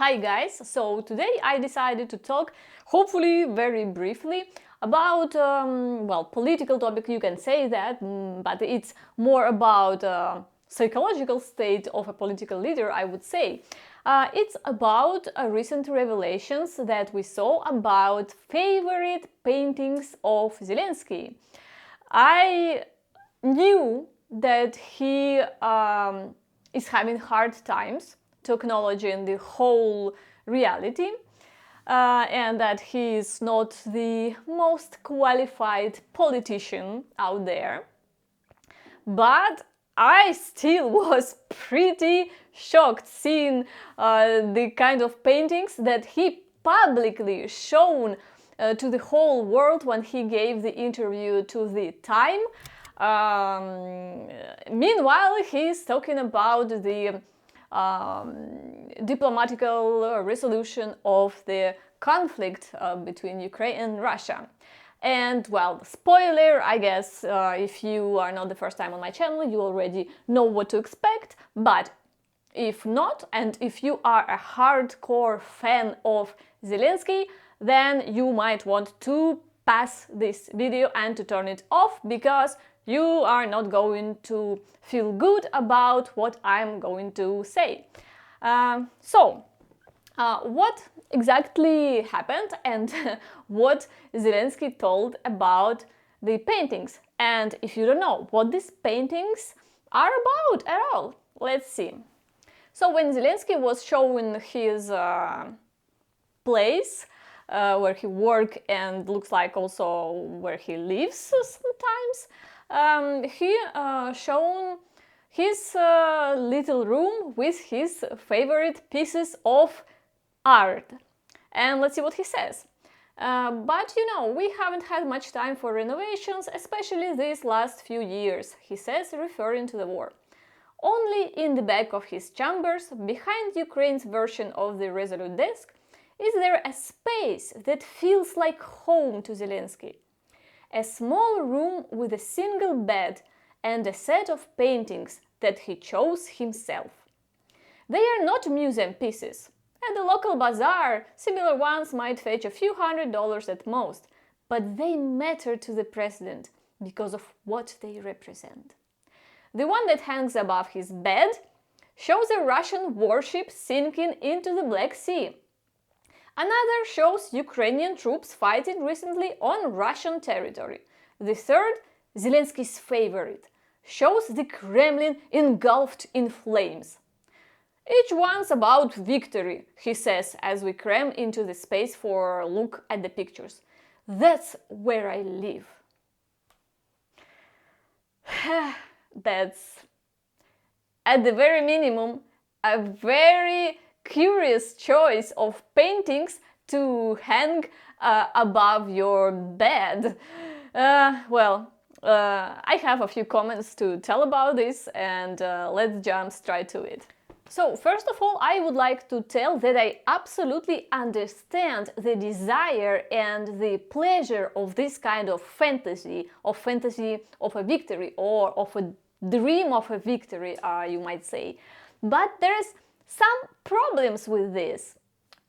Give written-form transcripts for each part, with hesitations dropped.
Hi guys, so today I decided to talk, hopefully very briefly, about, political topic, you can say that, but it's more about psychological state of a political leader, I would say. It's about recent revelations that we saw about favorite paintings of Zelensky. I knew that he is having hard times to acknowledging the whole reality and that he is not the most qualified politician out there. But I still was pretty shocked seeing the kind of paintings that he publicly shown to the whole world when he gave the interview to the Time. Meanwhile, he's talking about the diplomatical resolution of the conflict between Ukraine and Russia. And well, spoiler, I guess if you are not the first time on my channel, you already know what to expect, but if not, and if you are a hardcore fan of Zelensky, then you might want to pass this video and to turn it off, because you are not going to feel good about what I'm going to say. What exactly happened and what Zelensky told about the paintings? And if you don't know what these paintings are about at all, let's see. So when Zelensky was showing his place where he works and looks like also where he lives sometimes, he shown his little room with his favorite pieces of art. And let's see what he says. But you know, we haven't had much time for renovations, especially these last few years, he says, referring to the war. Only in the back of his chambers, behind Ukraine's version of the Resolute desk, is there a space that feels like home to Zelensky. A small room with a single bed and a set of paintings that he chose himself. They are not museum pieces. At the local bazaar, similar ones might fetch a few $100s at most, but they matter to the president because of what they represent. The one that hangs above his bed shows a Russian warship sinking into the Black Sea. Another shows Ukrainian troops fighting recently on Russian territory. The third, Zelensky's favorite, shows the Kremlin engulfed in flames. Each one's about victory, he says as we cram into the space for a look at the pictures. That's where I live. That's, at the very minimum, a very curious choice of paintings to hang above your bed. I have a few comments to tell about this, and let's jump straight to it. So, first of all, I would like to tell that I absolutely understand the desire and the pleasure of this kind of fantasy of a victory, or of a dream of a victory, you might say. But there's some problems with this.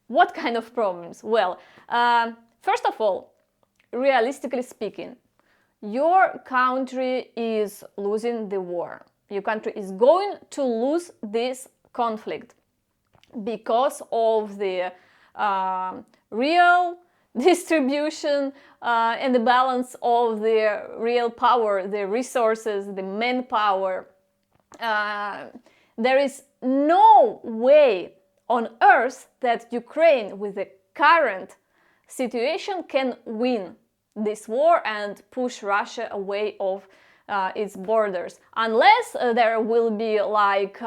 What kind of problems? Well, first of all, realistically speaking, your country is losing the war. Your country is going to lose this conflict because of the real distribution and the balance of the real power, the resources, the manpower. There is no way on earth that Ukraine, with the current situation, can win this war and push Russia away of its borders, unless there will be like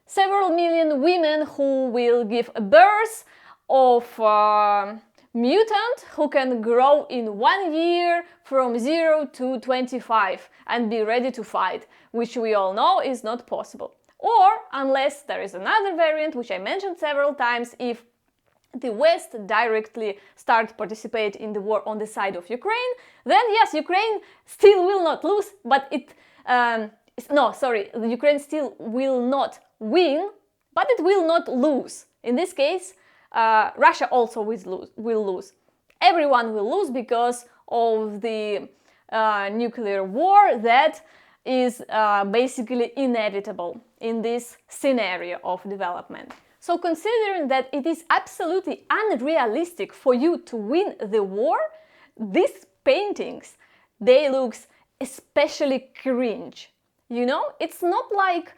several million women who will give birth of mutant who can grow in 1 year from 0 to 25 and be ready to fight, which we all know is not possible. Or unless there is another variant, which I mentioned several times, if the West directly start participate in the war on the side of Ukraine, then yes, Ukraine still will not lose, but Ukraine still will not win, but it will not lose. In this case, Russia also will lose. Everyone will lose because of the nuclear war that is basically inevitable in this scenario of development. So considering that it is absolutely unrealistic for you to win the war, these paintings, they look especially cringe. You know, it's not like,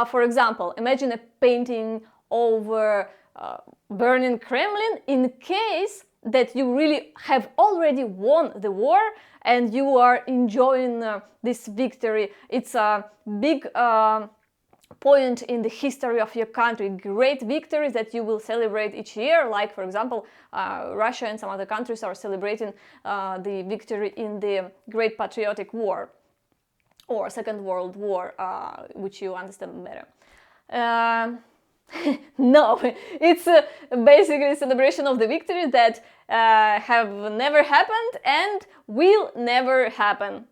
for example, imagine a painting over burning Kremlin in case that you really have already won the war and you are enjoying this victory. It's a big point in the history of your country, great victories that you will celebrate each year, like for example Russia and some other countries are celebrating the victory in the Great Patriotic War or Second World War, which you understand better. No, it's basically a celebration of the victory that have never happened and will never happen.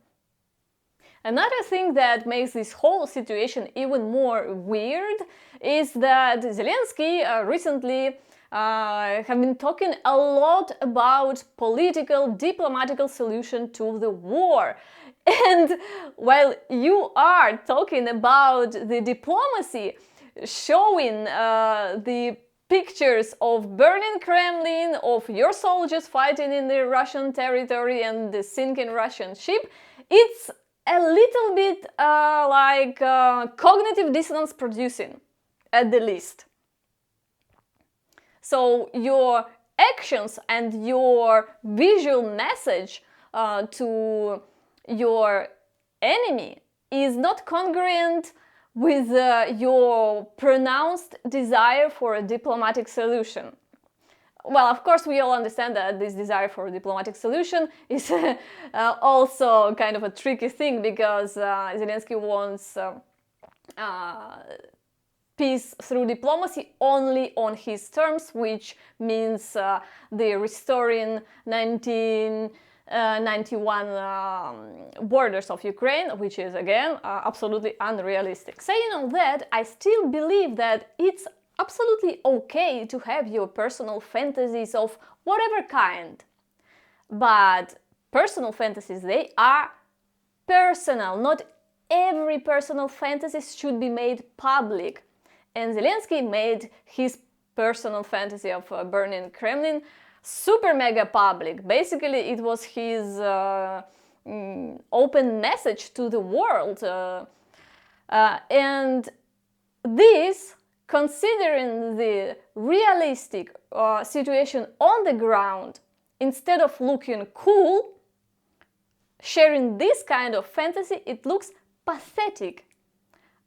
Another thing that makes this whole situation even more weird is that Zelensky recently have been talking a lot about political, diplomatical solution to the war. And while you are talking about the diplomacy, showing the pictures of burning Kremlin, of your soldiers fighting in the Russian territory and the sinking Russian ship, it's a little bit like cognitive dissonance producing, at the least. So your actions and your visual message to your enemy is not congruent with your pronounced desire for a diplomatic solution. Well, of course, we all understand that this desire for a diplomatic solution is also kind of a tricky thing because Zelensky wants peace through diplomacy only on his terms, which means the restoring 1991 borders of Ukraine, which is again absolutely unrealistic. Saying all that, I still believe that it's absolutely okay to have your personal fantasies of whatever kind. But personal fantasies, they are personal. Not every personal fantasy should be made public. And Zelensky made his personal fantasy of burning Kremlin super mega public. Basically, it was his open message to the world. And this, considering the realistic situation on the ground, instead of looking cool, sharing this kind of fantasy, it looks pathetic.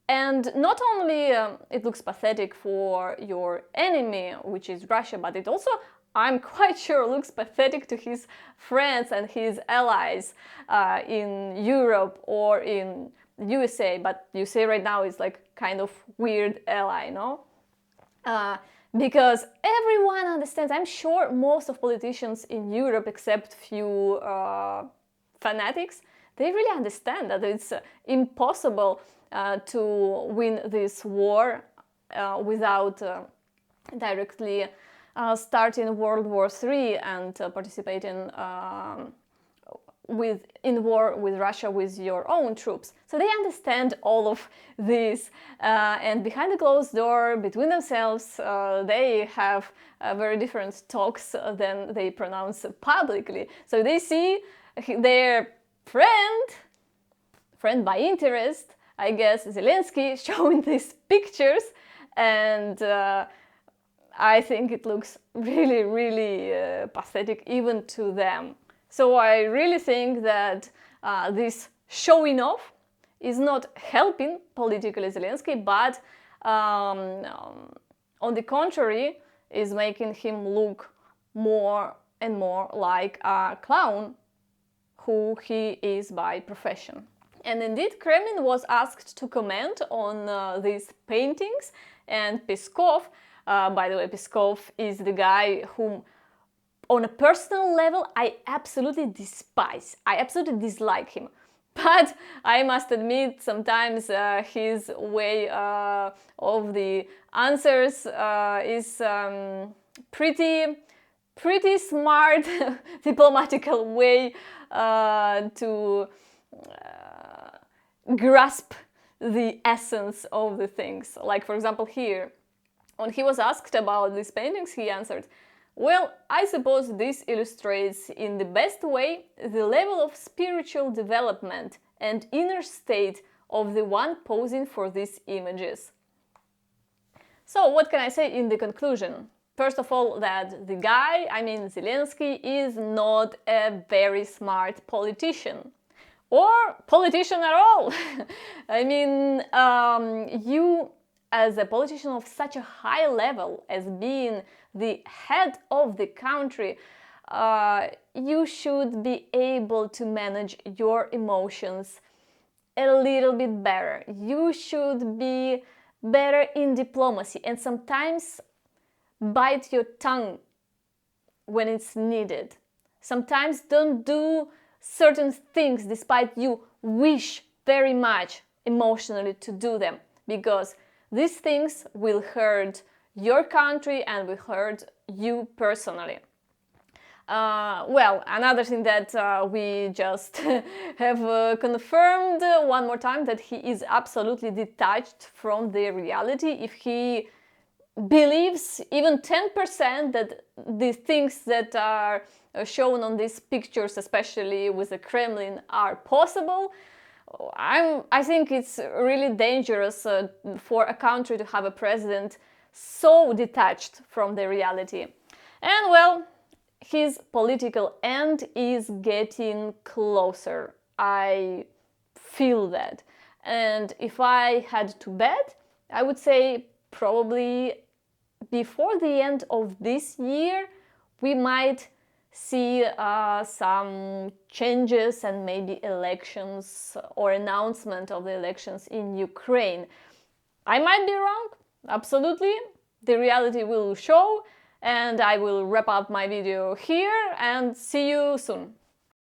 And not only it looks pathetic for your enemy, which is Russia, but it also, I'm quite sure, looks pathetic to his friends and his allies in Europe or in USA. But USA right now is like kind of weird ally, no? Because everyone understands, I'm sure most of politicians in Europe, except few fanatics, they really understand that it's impossible to win this war without directly starting World War III and participating in war with Russia with your own troops. So they understand all of this, and behind the closed door, between themselves, they have very different talks than they pronounce publicly. So they see their friend by interest, I guess, Zelensky, showing these pictures, and I think it looks really, really pathetic even to them. So I really think that this showing off is not helping politically Zelensky, but on the contrary, is making him look more and more like a clown who he is by profession. And indeed, Kremlin was asked to comment on these paintings, and Peskov, by the way, Peskov is the guy whom, on a personal level, I absolutely despise. I absolutely dislike him. But I must admit, sometimes his way of the answers is pretty smart diplomatical way to grasp the essence of the things. Like, for example, here, when he was asked about these paintings, he answered, "Well, I suppose this illustrates in the best way the level of spiritual development and inner state of the one posing for these images." So, what can I say in the conclusion? First of all, that the guy, I mean Zelensky, is not a very smart politician. Or politician at all. I mean, you as a politician of such a high level as being the head of the country, you should be able to manage your emotions a little bit better. You should be better in diplomacy and sometimes bite your tongue when it's needed. Sometimes don't do certain things despite you wish very much emotionally to do them, because these things will hurt your country and will hurt you personally. Well, another thing that we just have confirmed one more time, that he is absolutely detached from the reality. If he believes even 10% that the things that are shown on these pictures, especially with the Kremlin, are possible, I think it's really dangerous for a country to have a president so detached from the reality. And well, his political end is getting closer. I feel that. And if I had to bet, I would say probably before the end of this year, we might see some changes and maybe elections or announcement of the elections in Ukraine. I might be wrong, absolutely. The reality will show, and I will wrap up my video here and see you soon.